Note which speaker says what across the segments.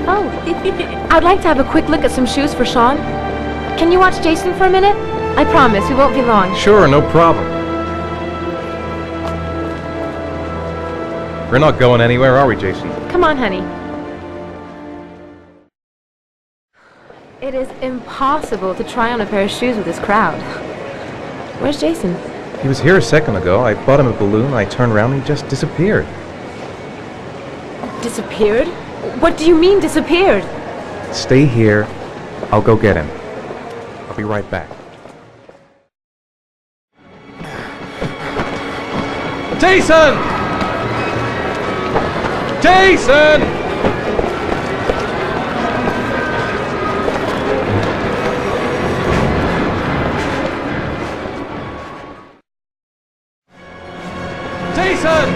Speaker 1: Oh, I'd like to have a quick look at some shoes for Sean. Can you watch Jason for a minute? I promise, we won't be long.
Speaker 2: Sure, no problem. We're not going anywhere, are we, Jason?
Speaker 1: Come on, honey. It is impossible to try on a pair of shoes with this crowd. Where's Jason?
Speaker 2: He was here a second ago. I bought him a balloon, I turned around and he just disappeared.
Speaker 1: Disappeared? What do you mean, disappeared?
Speaker 2: Stay here. I'll go get him. I'll be right back. Jason! Jason! Jason!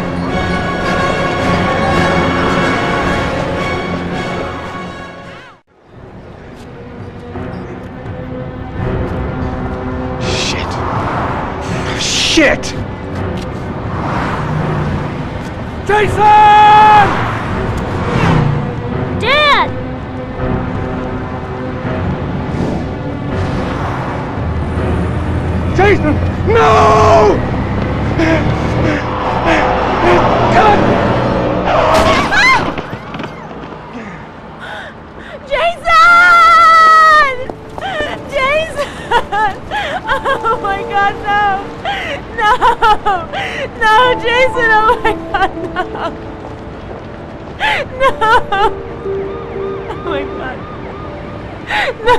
Speaker 2: Shit! Jason!
Speaker 3: Dad!
Speaker 2: Jason! No! God!
Speaker 3: Jason! Jason! Oh my God, no! No! No, Jason! Oh my God, no! No! Oh my God! No!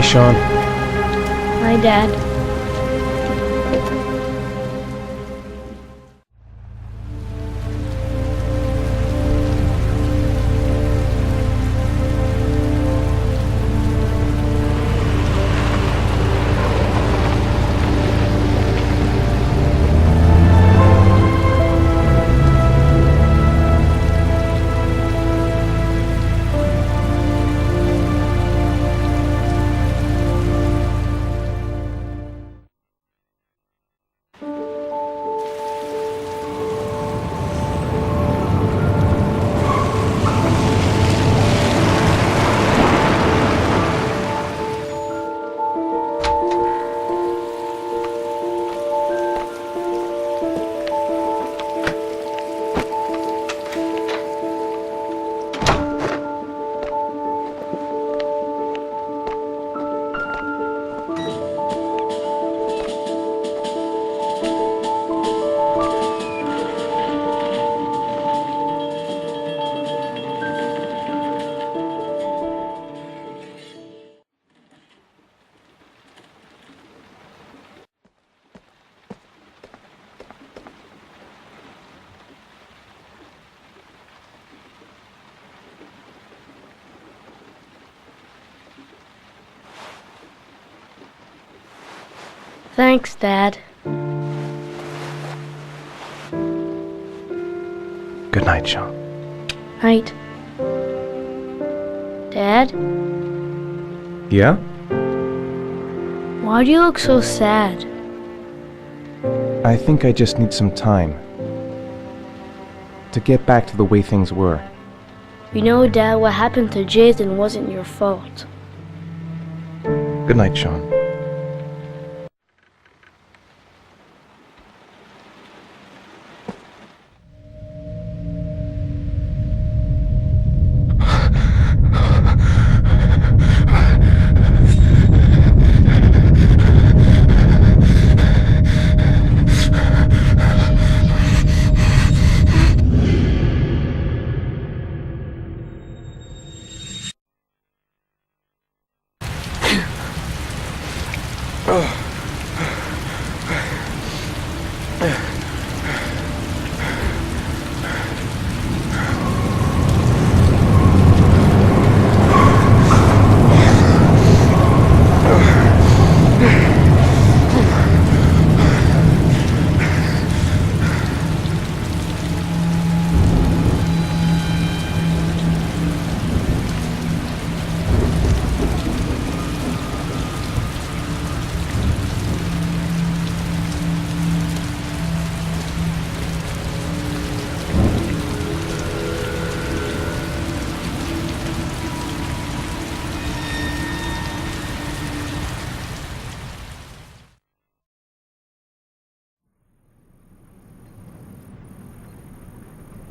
Speaker 2: Hi, Sean.
Speaker 4: Hi, Dad. Thanks, Dad.
Speaker 2: Good night, Sean.
Speaker 4: Night. Dad,
Speaker 2: Yeah?
Speaker 4: why do you look so sad?
Speaker 2: I think I just need some time to get back to the way things were.
Speaker 4: You know, Dad, what happened to Jason wasn't your fault.
Speaker 2: Good night, Sean.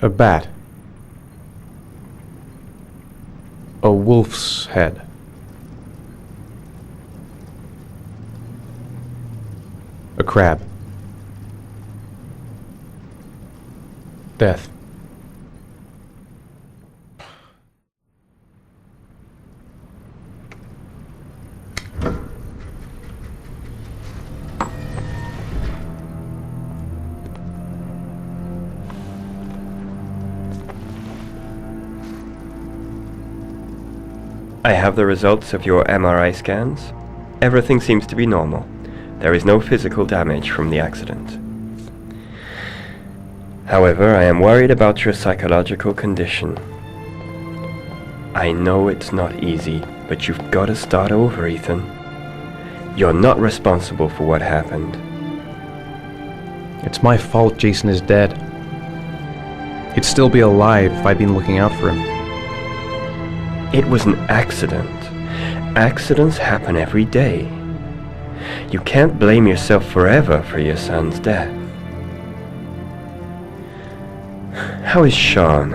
Speaker 2: A bat. A wolf's head. A crab. Death.
Speaker 5: I have the results of your MRI scans. Everything seems to be normal. There is no physical damage from the accident. However, I am worried about your psychological condition. I know it's not easy, but you've got to start over, Ethan. You're not responsible for what happened.
Speaker 2: It's my fault Jason is dead. He'd still be alive if I'd been looking out for him.
Speaker 5: It was an accident. Accidents happen every day. You can't blame yourself forever for your son's death. How is Sean?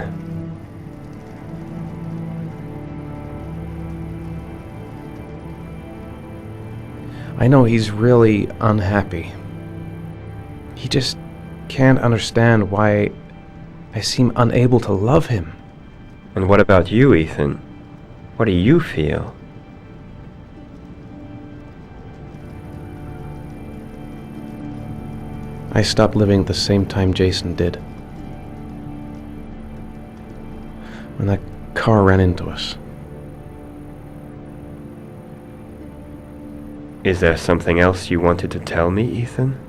Speaker 2: I know he's really unhappy. He just can't understand why I seem unable to love him.
Speaker 5: And what about you, Ethan? What do you feel?
Speaker 2: I stopped living at the same time Jason did. When that car ran into us.
Speaker 5: Is there something else you wanted to tell me, Ethan?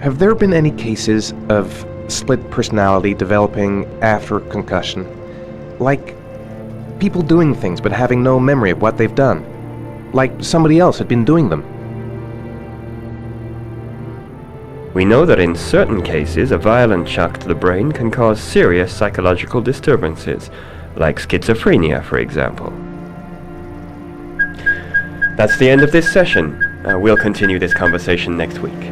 Speaker 2: Have there been any cases of split personality developing after concussion? Like people doing things but having no memory of what they've done? Like somebody else had been doing them?
Speaker 5: We know that in certain cases, a violent shock to the brain can cause serious psychological disturbances, like schizophrenia, for example. That's the end of this session. We'll continue this conversation next week.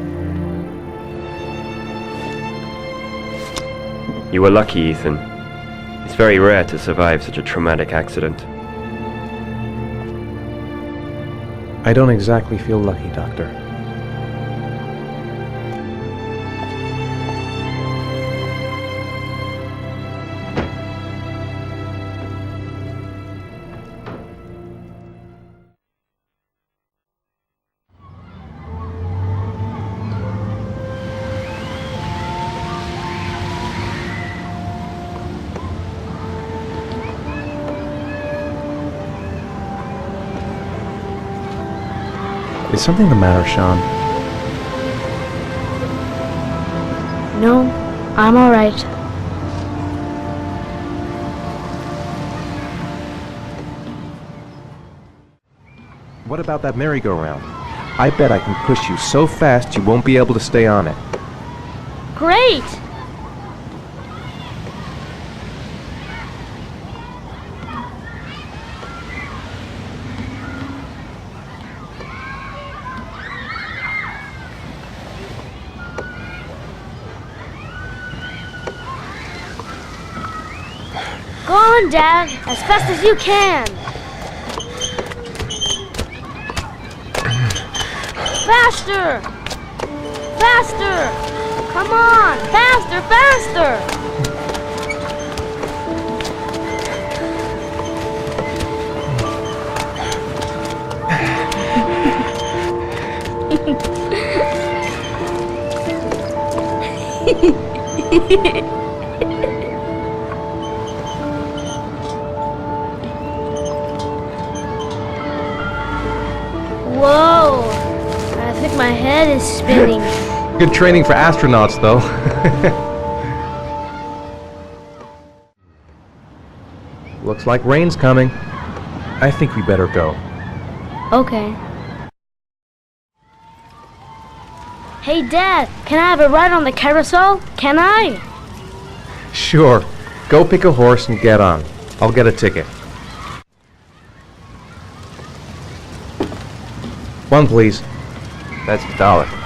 Speaker 5: You were lucky, Ethan. It's very rare to survive such a traumatic accident.
Speaker 2: I don't exactly feel lucky, Doctor. Is something the matter, Sean?
Speaker 4: No, I'm alright.
Speaker 2: What about that merry-go-round? I bet I can push you so fast you won't be able to stay on it.
Speaker 4: Great! Go on, Dad, as fast as you can. Faster! Faster! Come on! Faster, faster! Whoa! I think my head is spinning.
Speaker 2: Good training for astronauts, though. Looks like rain's coming. I think we better go.
Speaker 4: Okay. Hey, Dad, can I have a ride on the carousel? Can I?
Speaker 2: Sure. Go pick a horse and get on. I'll get a ticket. One, please. That's $1.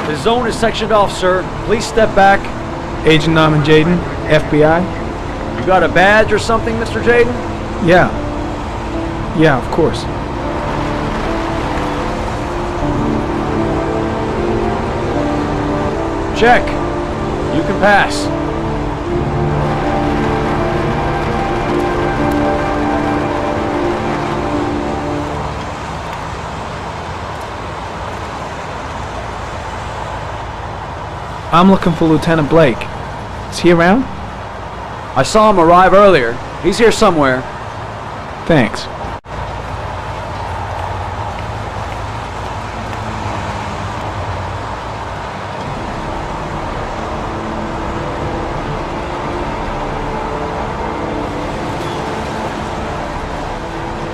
Speaker 6: The zone is sectioned off, sir. Please step back.
Speaker 7: Agent Norman Jaden, FBI?
Speaker 6: You got a badge or something, Mr. Jaden?
Speaker 7: Yeah. Yeah, of course.
Speaker 6: Check. You can pass.
Speaker 7: I'm looking for Lieutenant Blake. Is he around?
Speaker 6: I saw him arrive earlier. He's here somewhere.
Speaker 7: Thanks.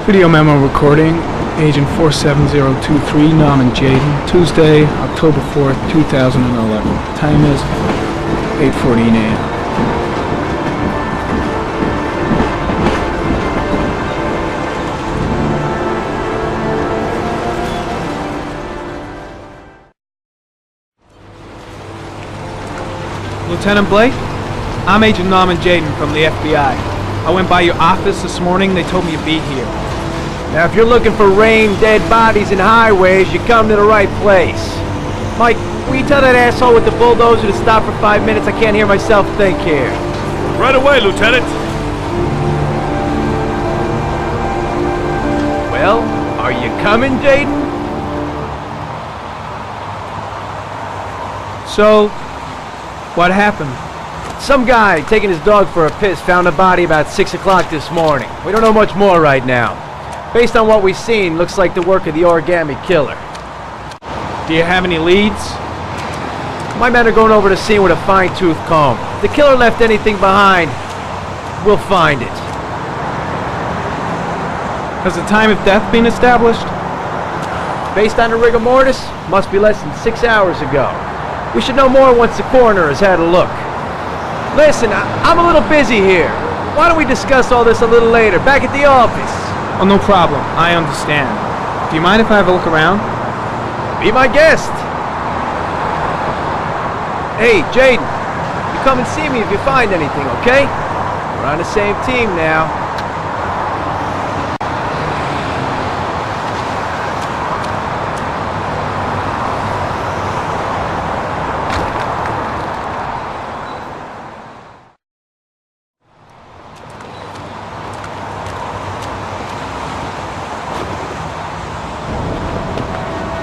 Speaker 7: Video memo recording, Agent 47023, Norman Jaden, Tuesday, October 4th, 2011. Time is 8:14 a.m. Lieutenant Blake? I'm Agent Norman Jaden from the FBI. I went by your office this morning, they told me you'd be here.
Speaker 6: Now, if you're looking for rain, dead bodies, and highways, you come to the right place. Mike, will you tell that asshole with the bulldozer to stop for 5 minutes? I can't hear myself think here.
Speaker 8: Right away, Lieutenant.
Speaker 6: Well, are you coming, Jaden?
Speaker 7: So, what happened?
Speaker 6: Some guy taking his dog for a piss found a body about 6 o'clock this morning. We don't know much more right now. Based on what we've seen, looks like the work of the origami killer.
Speaker 7: Do you have any leads?
Speaker 6: My men are going over the scene with a fine-tooth comb. If the killer left anything behind, we'll find it.
Speaker 7: Has the time of death been established?
Speaker 6: Based on the rigor mortis, must be less than 6 hours ago. We should know more once the coroner has had a look. Listen, I'm a little busy here. Why don't we discuss all this a little later, back at the office?
Speaker 7: Oh, no problem. I understand. Do you mind if I have a look around?
Speaker 6: Be my guest. Hey, Jaden, you come and see me if you find anything, okay? We're on the same team now.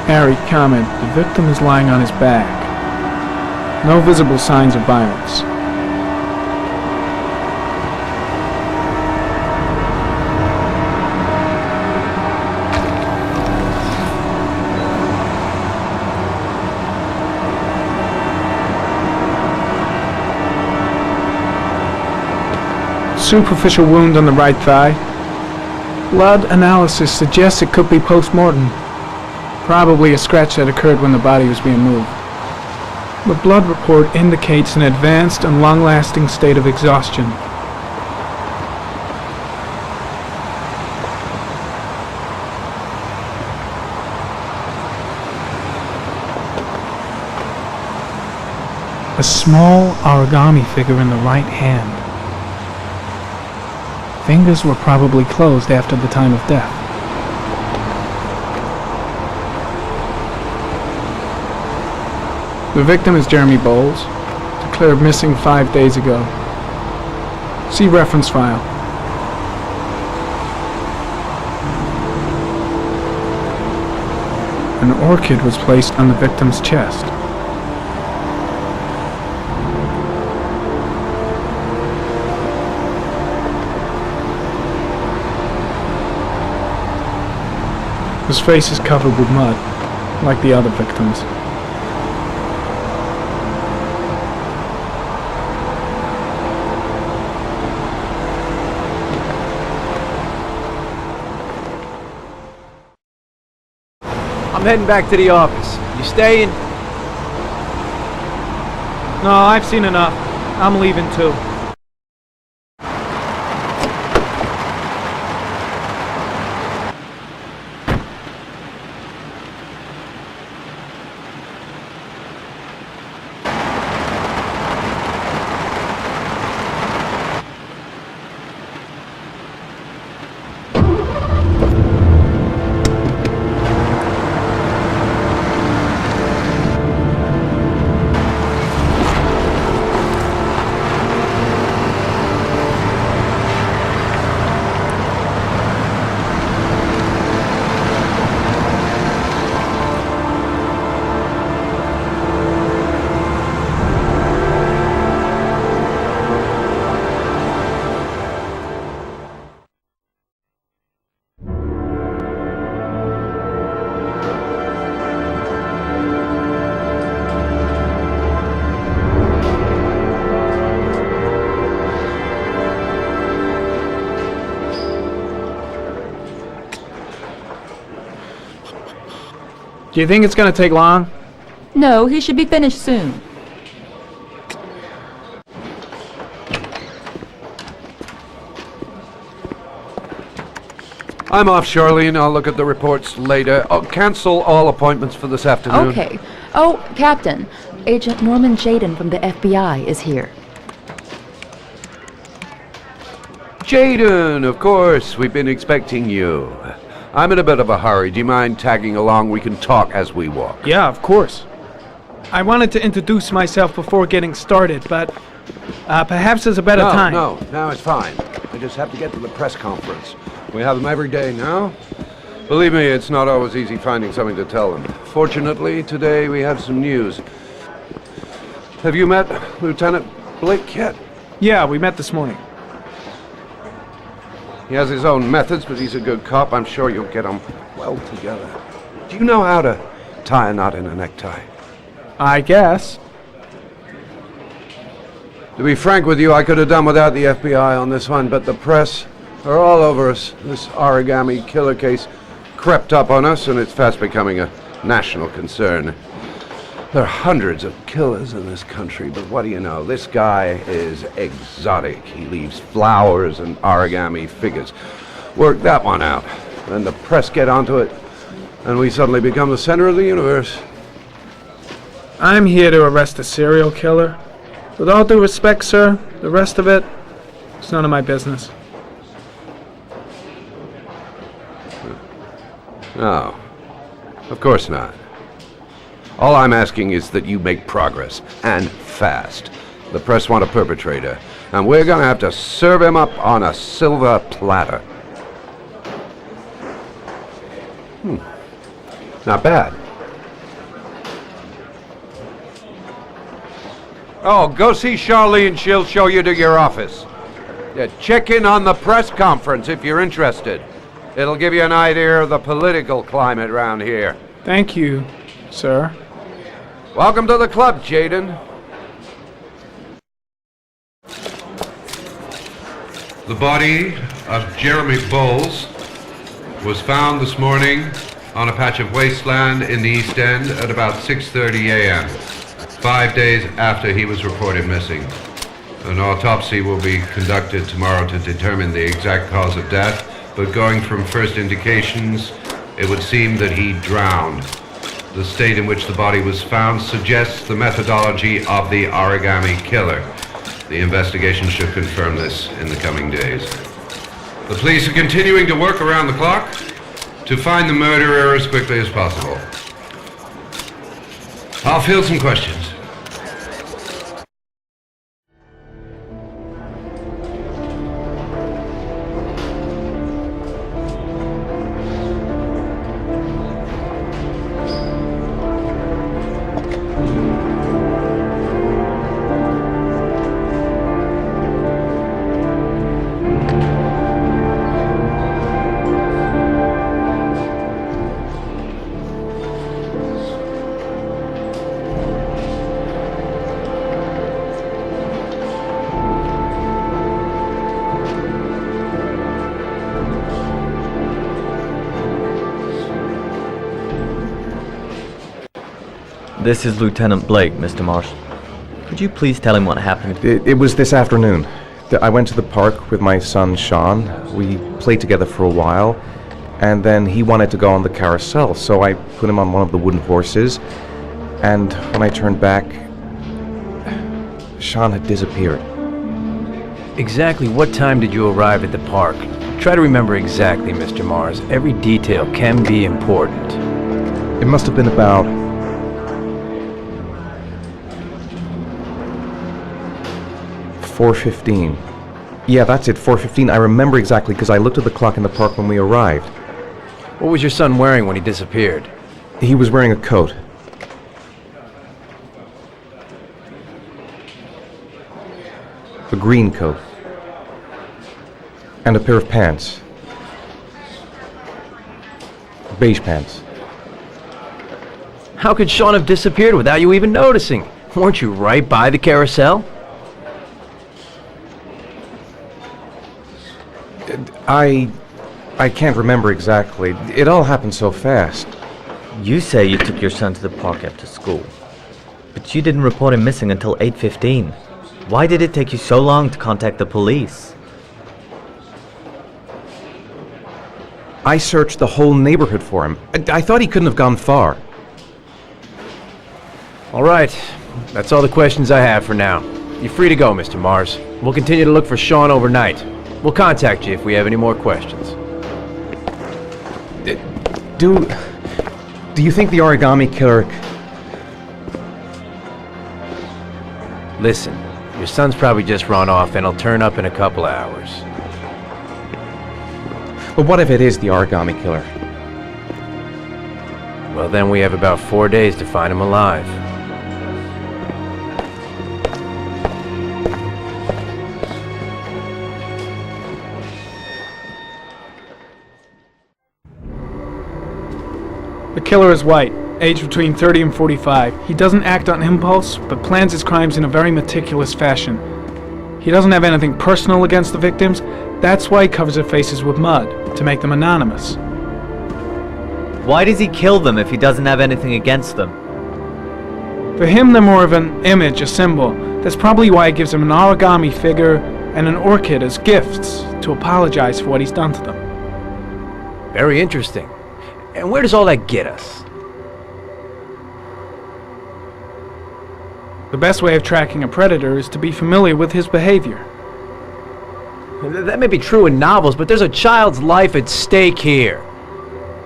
Speaker 7: Harry, comment. The victim is lying on his back. No visible signs of violence. Superficial wound on the right thigh. Blood analysis suggests it could be post-mortem. Probably a scratch that occurred when the body was being moved. The blood report indicates an advanced and long-lasting state of exhaustion. A small origami figure in the right hand. Fingers were probably closed after the time of death. The victim is Jeremy Bowles, declared missing 5 days ago. See reference file. An orchid was placed on the victim's chest. His face is covered with mud, like the other victims.
Speaker 6: I'm heading back to the office. You staying?
Speaker 7: No, I've seen enough. I'm leaving too. Do you think it's gonna take long?
Speaker 3: No, he should be finished soon.
Speaker 9: I'm off, Charlene. I'll look at the reports later. Oh, cancel all appointments for this afternoon.
Speaker 3: Okay. Oh, Captain, Agent Norman Jaden from the FBI is here.
Speaker 9: Jaden, of course. We've been expecting you. I'm in a bit of a hurry. Do you mind tagging along? We can talk as we walk.
Speaker 7: Yeah, of course. I wanted to introduce myself before getting started, but perhaps there's a better time.
Speaker 9: No, it's fine. I just have to get to the press conference. We have them every day now. Believe me, it's not always easy finding something to tell them. Fortunately, today we have some news. Have you met Lieutenant Blake yet?
Speaker 7: Yeah, we met this morning.
Speaker 9: He has his own methods, but he's a good cop. I'm sure you'll get on well together. Do you know how to tie a knot in a necktie?
Speaker 7: I guess.
Speaker 9: To be frank with you, I could have done without the FBI on this one, but the press are all over us. This origami killer case crept up on us, and it's fast becoming a national concern. There are hundreds of killers in this country, but what do you know? This guy is exotic. He leaves flowers and origami figures. Work that one out. Then the press get onto it, and we suddenly become the center of the universe.
Speaker 7: I'm here to arrest a serial killer. With all due respect, sir, the rest of it, it's none of my business.
Speaker 9: No, of course not. All I'm asking is that you make progress, and fast. The press want a perpetrator, and we're gonna have to serve him up on a silver platter. Not bad. Oh, go see Charlene. She'll show you to your office. Yeah, check in on the press conference if you're interested. It'll give you an idea of the political climate around here.
Speaker 7: Thank you, sir.
Speaker 9: Welcome to the club, Jaden.
Speaker 10: The body of Jeremy Bowles was found this morning on a patch of wasteland in the East End at about 6:30 a.m., 5 days after he was reported missing. An autopsy will be conducted tomorrow to determine the exact cause of death, but going from first indications, it would seem that he drowned. The state in which the body was found suggests the methodology of the origami killer. The investigation should confirm this in the coming days. The police are continuing to work around the clock to find the murderer as quickly as possible. I'll field some questions.
Speaker 11: This is Lieutenant Blake, Mr. Marsh. Could you please tell him what happened?
Speaker 2: It was this afternoon. I went to the park with my son, Sean. We played together for a while, and then he wanted to go on the carousel, so I put him on one of the wooden horses, and when I turned back, Sean had disappeared.
Speaker 6: Exactly what time did you arrive at the park? Try to remember exactly, Mr. Mars. Every detail can be important.
Speaker 2: It must have been about 4:15. Yeah, that's it, 4:15. I remember exactly because I looked at the clock in the park when we arrived.
Speaker 6: What was your son wearing when he disappeared?
Speaker 2: He was wearing a coat. A green coat. And a pair of pants. Beige pants.
Speaker 6: How could Sean have disappeared without you even noticing? Weren't you right by the carousel?
Speaker 2: I can't remember exactly. It all happened so fast.
Speaker 11: You say you took your son to the park after school, but you didn't report him missing until 8:15. Why did it take you so long to contact the police?
Speaker 2: I searched the whole neighborhood for him. I thought he couldn't have gone far.
Speaker 6: All right. That's all the questions I have for now. You're free to go, Mr. Mars. We'll continue to look for Sean overnight. We'll contact you if we have any more questions.
Speaker 2: Do you think the origami killer...
Speaker 6: Listen, your son's probably just run off and he'll turn up in a couple hours.
Speaker 2: But what if it is the origami killer?
Speaker 6: Well, then we have about 4 days to find him alive.
Speaker 7: The killer is white, aged between 30 and 45. He doesn't act on impulse, but plans his crimes in a very meticulous fashion. He doesn't have anything personal against the victims. That's why he covers their faces with mud, to make them anonymous.
Speaker 11: Why does he kill them if he doesn't have anything against them?
Speaker 7: For him, they're more of an image, a symbol. That's probably why he gives them an origami figure and an orchid as gifts to apologize for what he's done to them.
Speaker 6: Very interesting. And where does all that get us?
Speaker 7: The best way of tracking a predator is to be familiar with his behavior.
Speaker 6: That may be true in novels, but there's a child's life at stake here.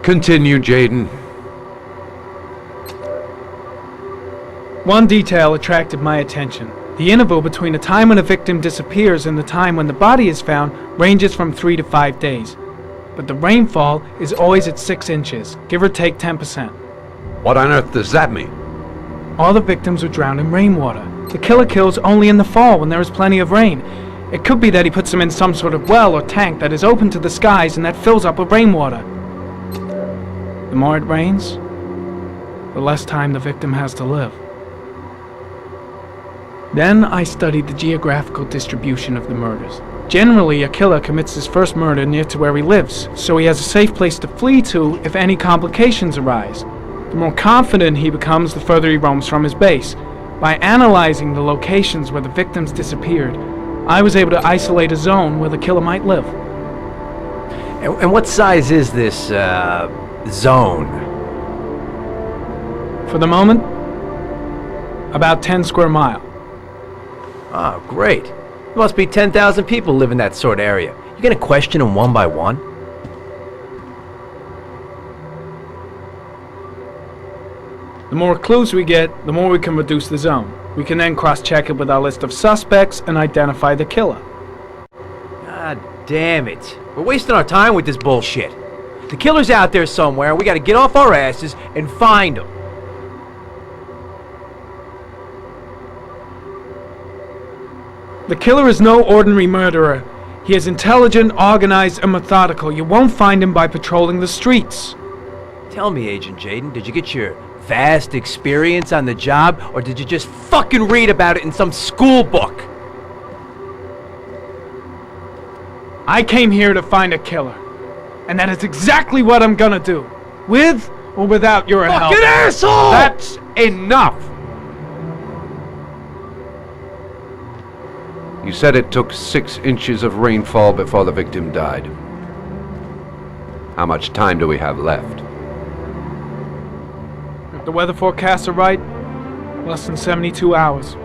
Speaker 9: Continue, Jayden.
Speaker 7: One detail attracted my attention. The interval between the time when a victim disappears and the time when the body is found ranges from 3 to 5 days. But the rainfall is always at 6 inches, give or take 10%.
Speaker 9: What on earth does that mean?
Speaker 7: All the victims were drowned in rainwater. The killer kills only in the fall when there is plenty of rain. It could be that he puts them in some sort of well or tank that is open to the skies and that fills up with rainwater. The more it rains, the less time the victim has to live. Then I studied the geographical distribution of the murders. Generally, a killer commits his first murder near to where he lives, so he has a safe place to flee to if any complications arise. The more confident he becomes, the further he roams from his base. By analyzing the locations where the victims disappeared, I was able to isolate a zone where the killer might live.
Speaker 6: And what size is this, zone?
Speaker 7: For the moment, about 10 square miles.
Speaker 6: Ah, great. There must be 10,000 people live in that sort of area. You gonna question them one by one?
Speaker 7: The more clues we get, the more we can reduce the zone. We can then cross-check it with our list of suspects and identify the killer.
Speaker 6: God damn it. We're wasting our time with this bullshit. The killer's out there somewhere, and we gotta get off our asses and find him.
Speaker 7: The killer is no ordinary murderer. He is intelligent, organized, and methodical. You won't find him by patrolling the streets.
Speaker 6: Tell me, Agent Jayden, did you get your vast experience on the job, or did you just fucking read about it in some school book?
Speaker 7: I came here to find a killer. And that is exactly what I'm gonna do. With or without your help.
Speaker 6: Fucking asshole!
Speaker 7: That's
Speaker 6: enough!
Speaker 9: You said it took 6 inches of rainfall before the victim died. How much time do we have left?
Speaker 7: If the weather forecasts are right, less than 72 hours.